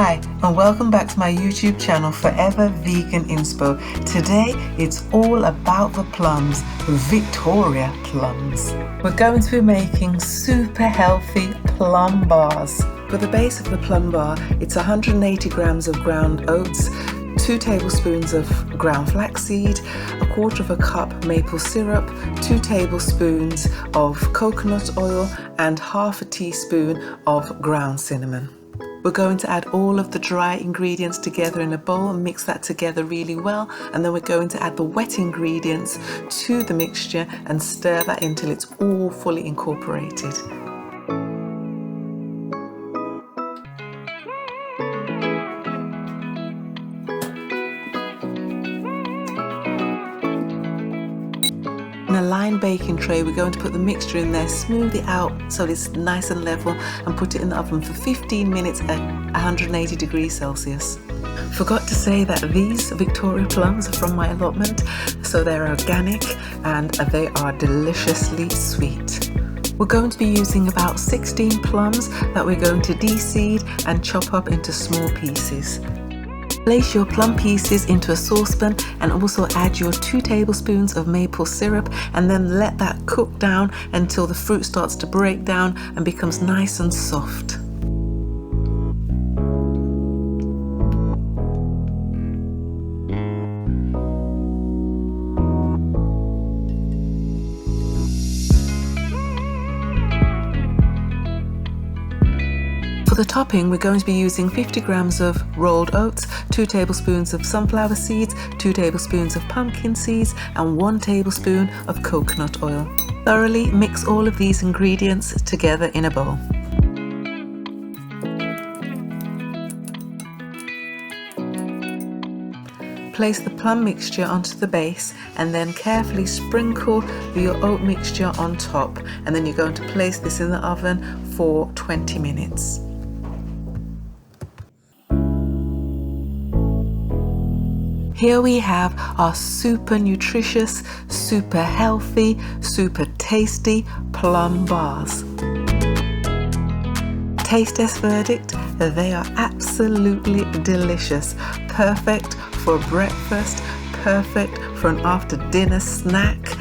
Hi, and welcome back to my YouTube channel, Forever Vegan Inspo. Today, it's all about the plums, Victoria plums. We're going to be making super healthy plum bars. For the base of the plum bar, it's 180 grams of ground oats, 2 tablespoons of ground flaxseed, 1/4 cup maple syrup, 2 tablespoons of coconut oil, and 1/2 teaspoon of ground cinnamon. We're going to add all of the dry ingredients together in a bowl and mix that together really well, and then we're going to add the wet ingredients to the mixture and stir that until it's all fully incorporated. In a lined baking tray, we're going to put the mixture in there, smooth it out so it's nice and level, and put it in the oven for 15 minutes at 180 degrees Celsius. Forgot to say that these Victoria plums are from my allotment, so they're organic and they are deliciously sweet. We're going to be using about 16 plums that we're going to de-seed and chop up into small pieces. Place your plum pieces into a saucepan and also add your 2 tablespoons of maple syrup, and then let that cook down until the fruit starts to break down and becomes nice and soft. For the topping, we're going to be using 50 grams of rolled oats, 2 tablespoons of sunflower seeds, 2 tablespoons of pumpkin seeds, and 1 tablespoon of coconut oil. Thoroughly mix all of these ingredients together in a bowl. Place the plum mixture onto the base and then carefully sprinkle your oat mixture on top, and then you're going to place this in the oven for 20 minutes. Here we have our super nutritious, super healthy, super tasty plum bars. Taste test verdict, they are absolutely delicious. Perfect for breakfast, perfect for an after dinner snack.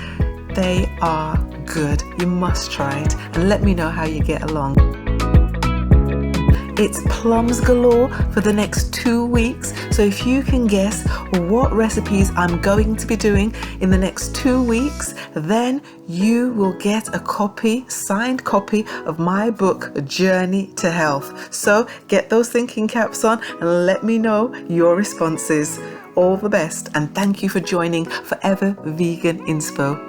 They are good. You must try it and let me know how you get along. It's plums galore for the next 2 weeks, so if you can guess what recipes I'm going to be doing in the next 2 weeks, then you will get a copy, signed copy of my book, Journey to Health. So get those thinking caps on and let me know your responses. All the best, and thank you for joining Forever Vegan Inspo.